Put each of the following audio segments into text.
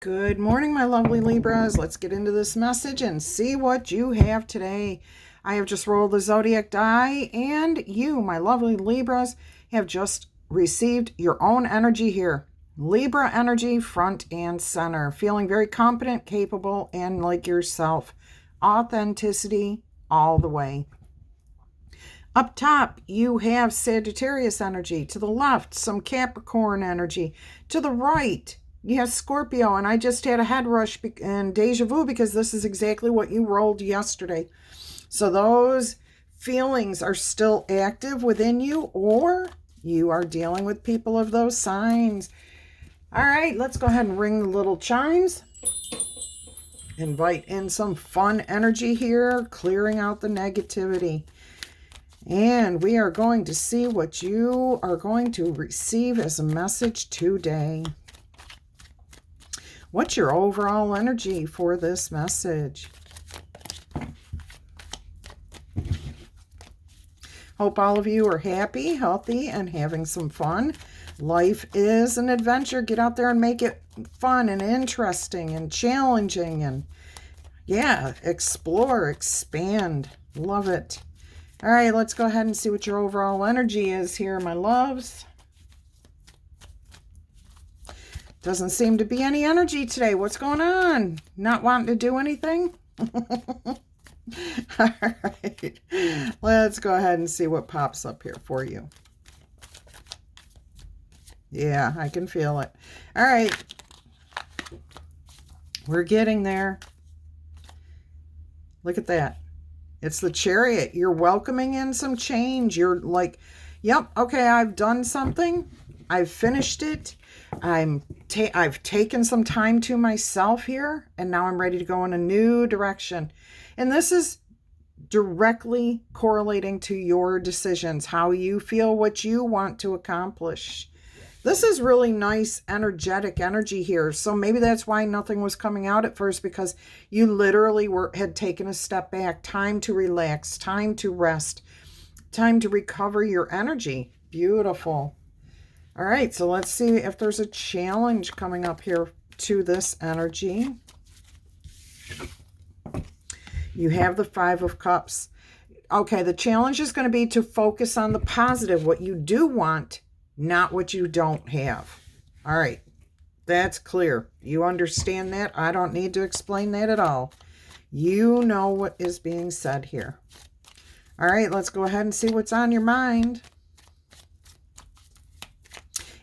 Good morning, my lovely Libras. Let's get into this message and see what you have today. I have just rolled the zodiac die, and you, my lovely Libras, have just received your own energy here. Libra energy, front and center. Feeling very competent, capable, and like yourself. Authenticity all the way. Up top, you have Sagittarius energy. To the left, some Capricorn energy. To the right, you have Scorpio. And I just had a head rush and deja vu because this is exactly what you rolled yesterday. So those feelings are still active within you, or you are dealing with people of those signs. All right, let's go ahead and ring the little chimes. Invite in some fun energy here, clearing out the negativity. And we are going to see what you are going to receive as a message today. What's your overall energy for this message? Hope all of you are happy, healthy, and having some fun. Life is an adventure. Get out there and make it fun and interesting and challenging. And yeah, explore, expand. Love it. All right, let's go ahead and see what your overall energy is here, my loves. Doesn't seem to be any energy today. What's going on? Not wanting to do anything? All right, let's go ahead and see what pops up here for you. Yeah, I can feel it. All right, we're getting there. Look at that. It's the Chariot. You're welcoming in some change. You're like, yep, okay, I've done something. I've finished it. I've taken some time to myself here, and now I'm ready to go in a new direction. And this is directly correlating to your decisions, how you feel, what you want to accomplish. This is really nice, energetic energy here. So maybe that's why nothing was coming out at first, because you literally had taken a step back. Time to relax, time to rest, time to recover your energy. Beautiful. All right, so let's see if there's a challenge coming up here to this energy. You have the Five of Cups. Okay, the challenge is going to be to focus on the positive, what you do want, not what you don't have. All right, that's clear. You understand that? I don't need to explain that at all. You know what is being said here. All right, let's go ahead and see what's on your mind.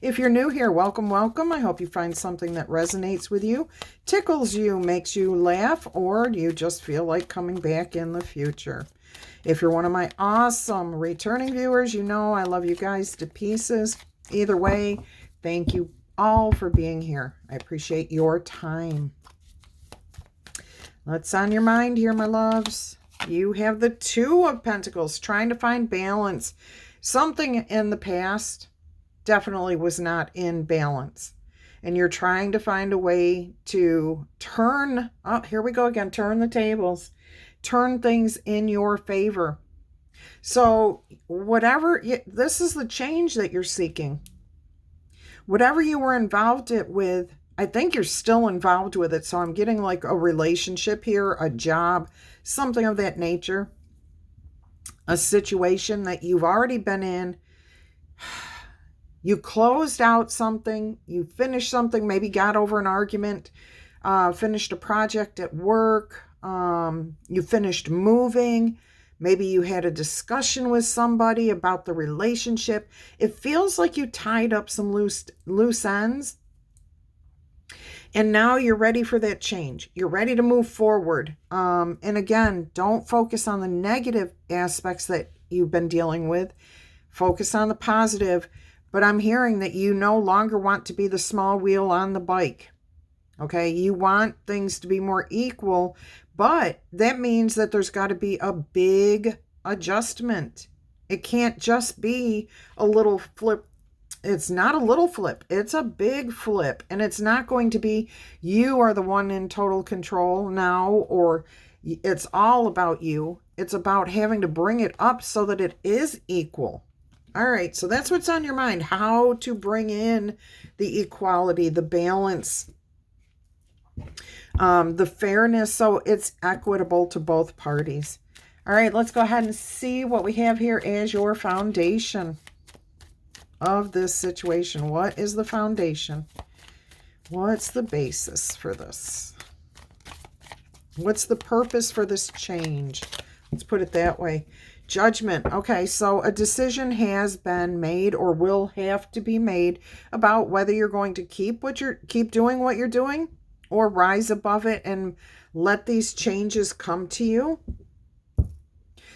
If you're new here, welcome, welcome. I hope you find something that resonates with you, tickles you, makes you laugh, or you just feel like coming back in the future. If you're one of my awesome returning viewers, you know I love you guys to pieces. Either way, thank you all for being here. I appreciate your time. What's on your mind here, my loves? You have the Two of Pentacles, trying to find balance. Something in the past definitely was not in balance. And you're trying to find a way to turn, oh, here we go again, turn the tables. Turn things in your favor. So whatever, this is the change that you're seeking. Whatever you were involved with, I think you're still involved with it. So I'm getting like a relationship here, a job, something of that nature. A situation that you've already been in. You closed out something, you finished something, maybe got over an argument, finished a project at work, you finished moving, maybe you had a discussion with somebody about the relationship. It feels like you tied up some loose ends, and now you're ready for that change. You're ready to move forward. And again, don't focus on the negative aspects that you've been dealing with. Focus on the positive. But I'm hearing that you no longer want to be the small wheel on the bike. Okay, you want things to be more equal, but that means that there's got to be a big adjustment. It can't just be a little flip. It's not a little flip. It's a big flip. And it's not going to be you are the one in total control now, or it's all about you. It's about having to bring it up so that it is equal. All right, so that's what's on your mind, how to bring in the equality, the balance The fairness, so it's equitable to both parties. All right, let's go ahead and see what we have here as your foundation of this situation. What is the foundation? What's the basis for this? What's the purpose for this change? Let's put it that way. Judgment. Okay, so a decision has been made or will have to be made about whether you're going to keep doing what you're doing or rise above it and let these changes come to you.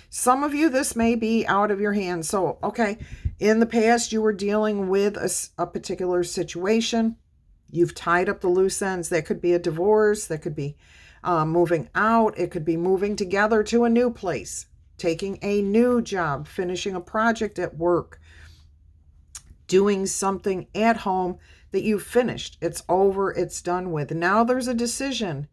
Some of you, this may be out of your hands. So, okay, in the past, you were dealing with a particular situation. You've tied up the loose ends. That could be a divorce. That could be moving out. It could be moving together to a new place, taking a new job, finishing a project at work, doing something at home that you've finished. It's over. It's done with. Now there's a decision.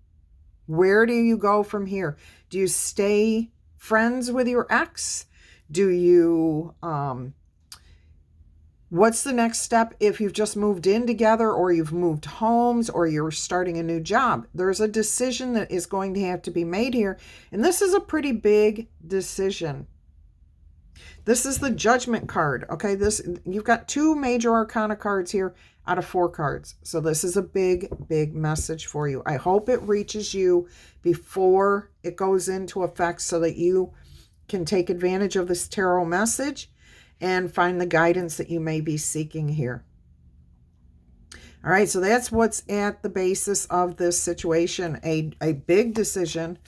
Where do you go from here? Do you stay friends with your ex? Do you, what's the next step if you've just moved in together or you've moved homes or you're starting a new job? There's a decision that is going to have to be made here. And this is a pretty big decision. This is the Judgment card. Okay, you've got 2 major arcana cards here out of 4 cards. So this is a big, big message for you. I hope it reaches you before it goes into effect so that you can take advantage of this tarot message and find the guidance that you may be seeking here. All right, so that's what's at the basis of this situation, a big decision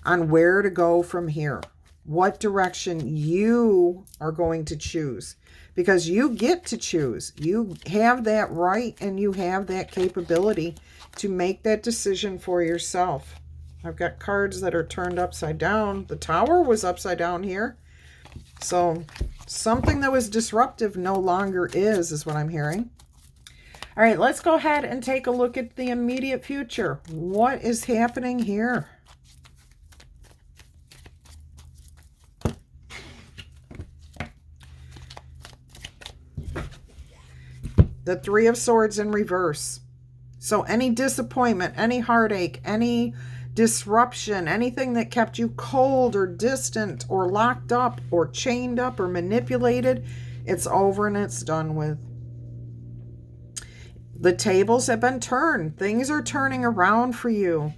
on where to go from here, what direction you are going to choose, because you get to choose. You have that right and you have that capability to make that decision for yourself. I've got cards that are turned upside down. The Tower was upside down here. So something that was disruptive no longer is what I'm hearing. All right, let's go ahead and take a look at the immediate future. What is happening here? The 3 of Swords in reverse. So any disappointment, any heartache, any disruption, anything that kept you cold or distant or locked up or chained up or manipulated, it's over and it's done with. The tables have been turned. Things are turning around for you.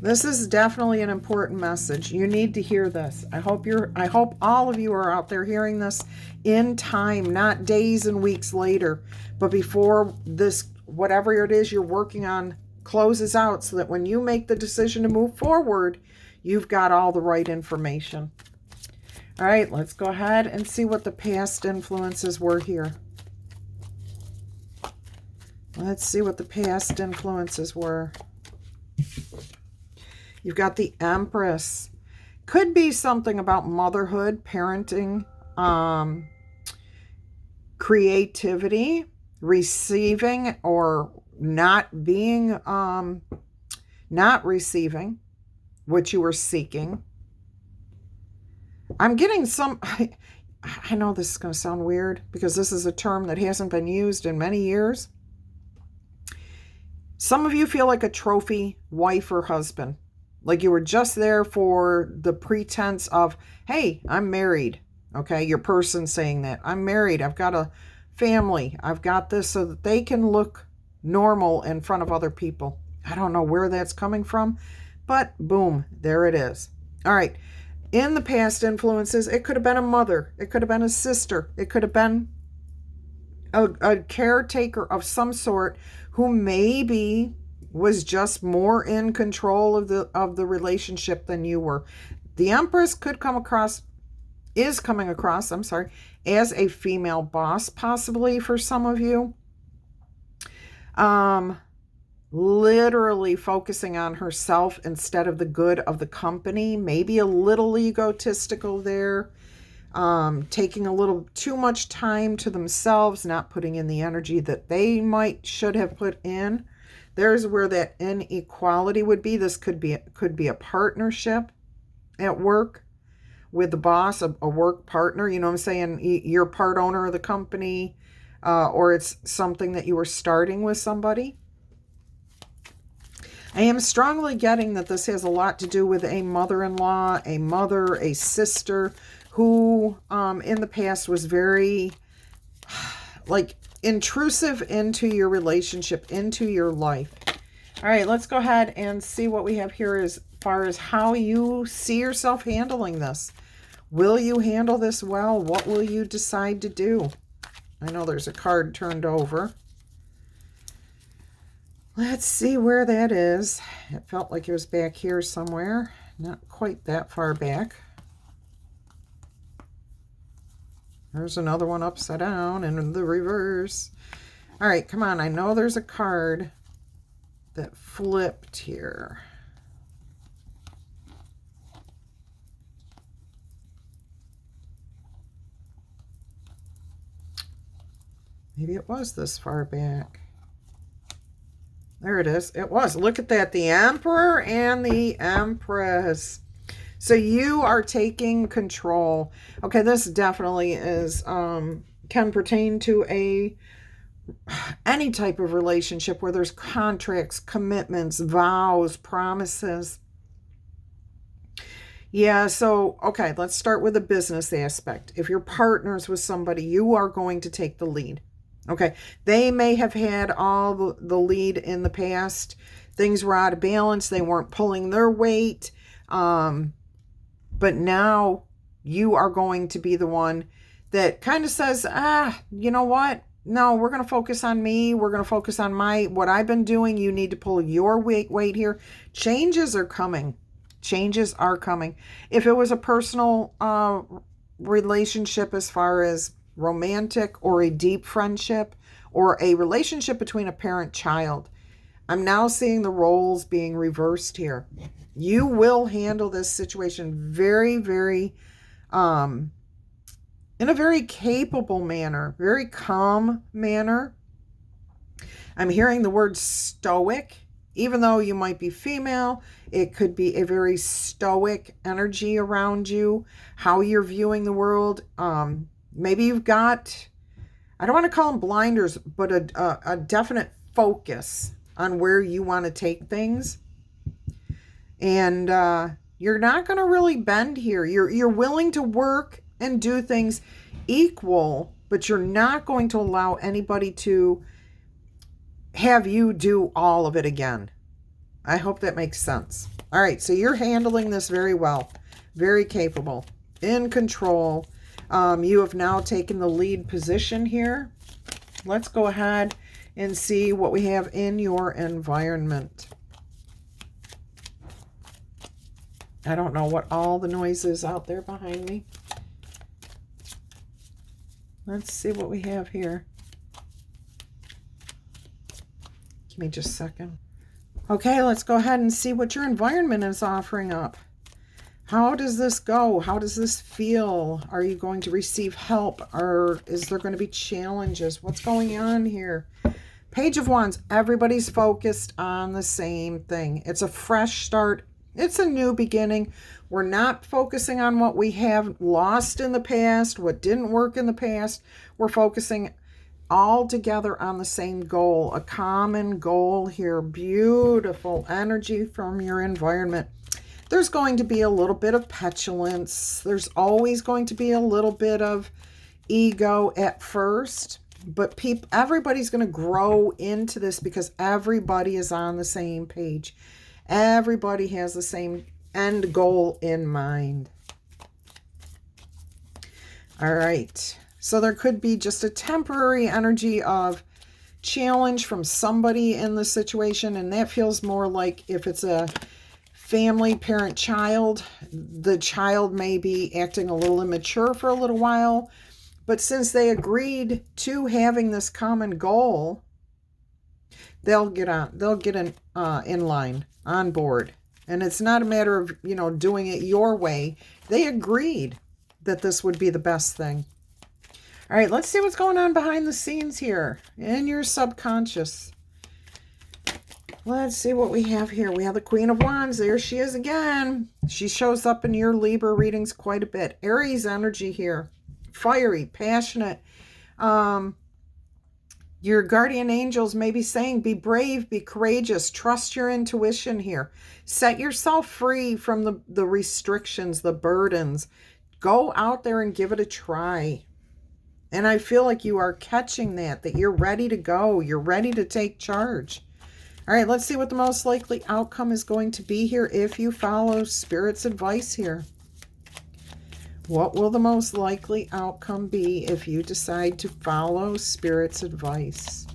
This is definitely an important message. You need to hear this. I hope all of you are out there hearing this in time, not days and weeks later, but before this, whatever it is you're working on, closes out, so that when you make the decision to move forward, you've got all the right information. All right, let's go ahead and see what the past influences were here. Let's see what the past influences were. You've got the Empress. Could be something about motherhood, parenting, creativity, receiving or not being, not receiving what you were seeking. I'm getting I know this is going to sound weird because this is a term that hasn't been used in many years. Some of you feel like a trophy wife or husband. Like you were just there for the pretense of, hey, I'm married. Okay, your person saying that. I'm married. I've got a family. I've got this, so that they can look normal in front of other people. I don't know where that's coming from, but boom, there it is. All right. In the past influences, it could have been a mother. It could have been a sister. It could have been a caretaker of some sort who maybe was just more in control of the relationship than you were. The Empress is coming across, as a female boss, possibly for some of you. Literally focusing on herself instead of the good of the company. Maybe a little egotistical there. Taking a little too much time to themselves, not putting in the energy that they should have put in. There's where that inequality would be. This could be a partnership at work with the boss, a work partner. You know what I'm saying? You're part owner of the company, or it's something that you were starting with somebody. I am strongly getting that this has a lot to do with a mother-in-law, a mother, a sister who in the past was very like intrusive into your relationship, into your life. All right, let's go ahead and see what we have here as far as how you see yourself handling this. Will you handle this well? What will you decide to do? I know there's a card turned over. Let's see where that is. It felt like it was back here somewhere. Not quite that far back. There's another one upside down and in the reverse. All right, come on. I know there's a card that flipped here. Maybe it was this far back. There it is. It was. Look at that. The Emperor and the Empress. So you are taking control. Okay, this definitely is can pertain to any type of relationship where there's contracts, commitments, vows, promises. Yeah, so, okay, let's start with the business aspect. If you're partners with somebody, you are going to take the lead. Okay, they may have had all the lead in the past. Things were out of balance. They weren't pulling their weight. But now you are going to be the one that kind of says, you know what? No, we're going to focus on me. We're going to focus on what I've been doing. You need to pull your weight here. Changes are coming. Changes are coming. If it was a personal relationship as far as romantic or a deep friendship or a relationship between a parent-child, I'm now seeing the roles being reversed here. You will handle this situation very, very, in a very capable manner, very calm manner. I'm hearing the word stoic. Even though you might be female, it could be a very stoic energy around you, how you're viewing the world. Maybe you've got, I don't want to call them blinders, but a definite focus on where you want to take things. And you're not going to really bend here. You're willing to work and do things equal, but you're not going to allow anybody to have you do all of it again. I hope that makes sense. All right, so you're handling this very well, very capable, in control. You have now taken the lead position here. Let's go ahead and see what we have in your environment. I don't know what all the noise is out there behind me. Let's see what we have here. Give me just a second. Okay, let's go ahead and see what your environment is offering up. How does this go? How does this feel? Are you going to receive help? Or is there going to be challenges? What's going on here? Page of Wands. Everybody's focused on the same thing. It's a fresh start. It's a new beginning. We're not focusing on what we have lost in the past, what didn't work in the past. We're focusing all together on the same goal, a common goal here. Beautiful energy from your environment. There's going to be a little bit of petulance. There's always going to be a little bit of ego at first, but everybody's going to grow into this because everybody is on the same page. Everybody has the same end goal in mind. All right. So there could be just a temporary energy of challenge from somebody in the situation. And that feels more like if it's a family, parent, child, the child may be acting a little immature for a little while. But since they agreed to having this common goal, they'll get in line, on board. And it's not a matter of, doing it your way. They agreed that this would be the best thing. All right, let's see what's going on behind the scenes here in your subconscious. Let's see what we have here. We have the Queen of Wands. There she is again. She shows up in your Libra readings quite a bit. Aries energy here. Fiery, passionate. Your guardian angels may be saying, be brave, be courageous, trust your intuition here. Set yourself free from the restrictions, the burdens. Go out there and give it a try. And I feel like you are catching that you're ready to go. You're ready to take charge. All right, let's see what the most likely outcome is going to be here if you follow Spirit's advice here. What will the most likely outcome be if you decide to follow Spirit's advice?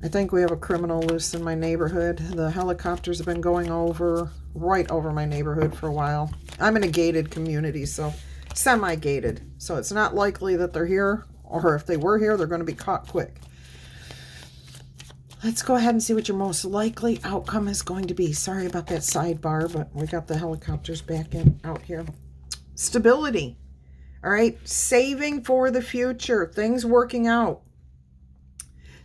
I think we have a criminal loose in my neighborhood. The helicopters have been going right over my neighborhood for a while. I'm in a gated community, so semi-gated. So it's not likely that they're here, or if they were here, they're going to be caught quick. Let's go ahead and see what your most likely outcome is going to be. Sorry about that sidebar, but we got the helicopters back out here. Stability. All right. Saving for the future. Things working out.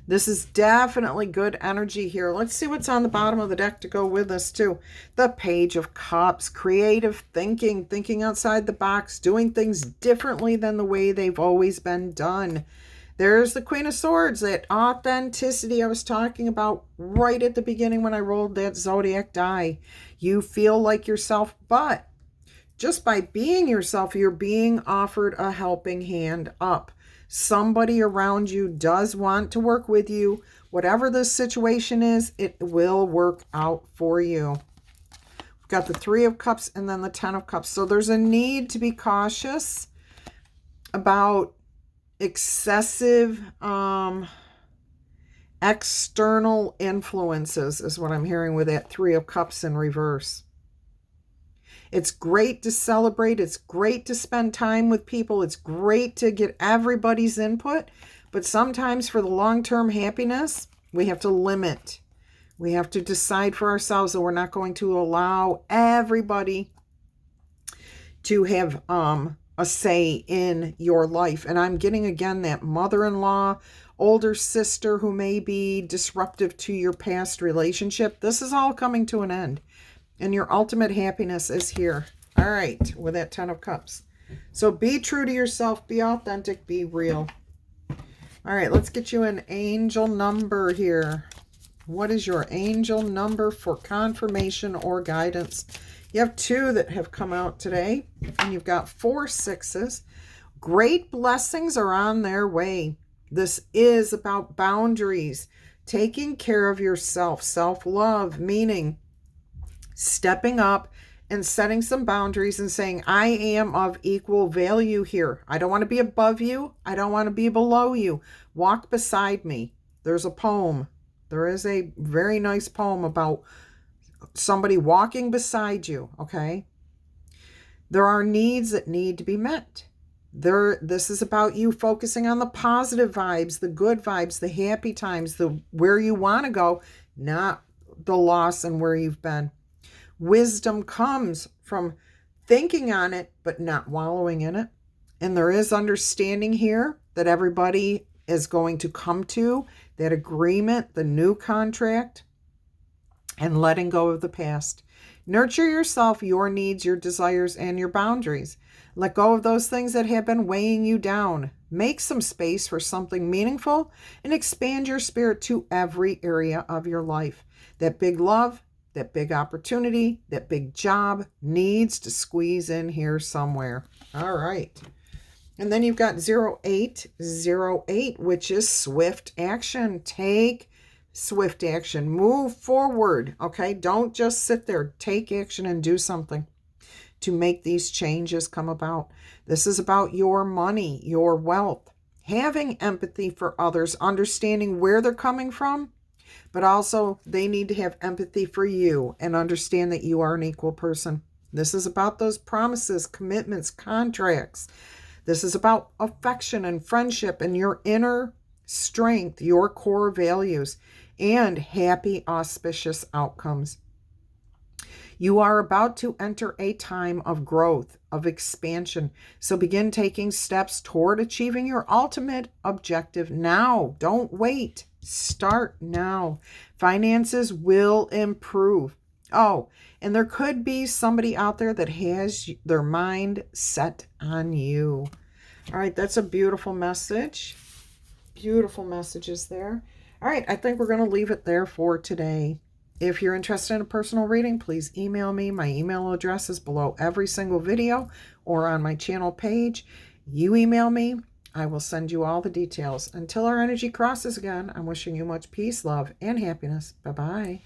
This is definitely good energy here. Let's see what's on the bottom of the deck to go with us too. The Page of Cups. Creative thinking. Thinking outside the box. Doing things differently than the way they've always been done. There's the Queen of Swords, that authenticity I was talking about right at the beginning when I rolled that zodiac die. You feel like yourself, but just by being yourself, you're being offered a helping hand up. Somebody around you does want to work with you. Whatever the situation is, it will work out for you. We've got the Three of Cups and then the Ten of Cups. So there's a need to be cautious about excessive external influences is what I'm hearing with that Three of Cups in reverse. It's great to celebrate. It's great to spend time with people. It's great to get everybody's input. But sometimes for the long-term happiness, we have to limit. We have to decide for ourselves that we're not going to allow everybody to have a say in your life. And I'm getting again that mother-in-law, older sister who may be disruptive to your past relationship. This is all coming to an end. And your ultimate happiness is here. All right, with that Ten of Cups. So be true to yourself, be authentic, be real. All right, let's get you an angel number here. What is your angel number for confirmation or guidance? You have 2 that have come out today, and you've got 4 sixes. Great blessings are on their way. This is about boundaries, taking care of yourself, self-love, meaning stepping up and setting some boundaries and saying, I am of equal value here. I don't want to be above you. I don't want to be below you. Walk beside me. There's a poem. There is a very nice poem about somebody walking beside you, okay? There are needs that need to be met. This is about you focusing on the positive vibes, the good vibes, the happy times, the where you want to go, not the loss and where you've been. Wisdom comes from thinking on it, but not wallowing in it. And there is understanding here that everybody is going to come to, that agreement, the new contract, and letting go of the past. Nurture yourself, your needs, your desires, and your boundaries. Let go of those things that have been weighing you down. Make some space for something meaningful and expand your spirit to every area of your life. That big love, that big opportunity, that big job needs to squeeze in here somewhere. All right. And then you've got 0808, which is swift action. Take swift action. Move forward, okay? Don't just sit there. Take action and do something to make these changes come about. This is about your money, your wealth, having empathy for others, understanding where they're coming from, but also they need to have empathy for you and understand that you are an equal person. This is about those promises, commitments, contracts. This is about affection and friendship and your inner strength, your core values, and happy, auspicious outcomes. You are about to enter a time of growth, of expansion. So begin taking steps toward achieving your ultimate objective now. Don't wait. Start now. Finances will improve. Oh, and there could be somebody out there that has their mind set on you. All right, that's a beautiful message. Beautiful messages there. All right, I think we're going to leave it there for today. If you're interested in a personal reading, please email me. My email address is below every single video or on my channel page. You email me, I will send you all the details. Until our energy crosses again, I'm wishing you much peace, love, and happiness. Bye-bye.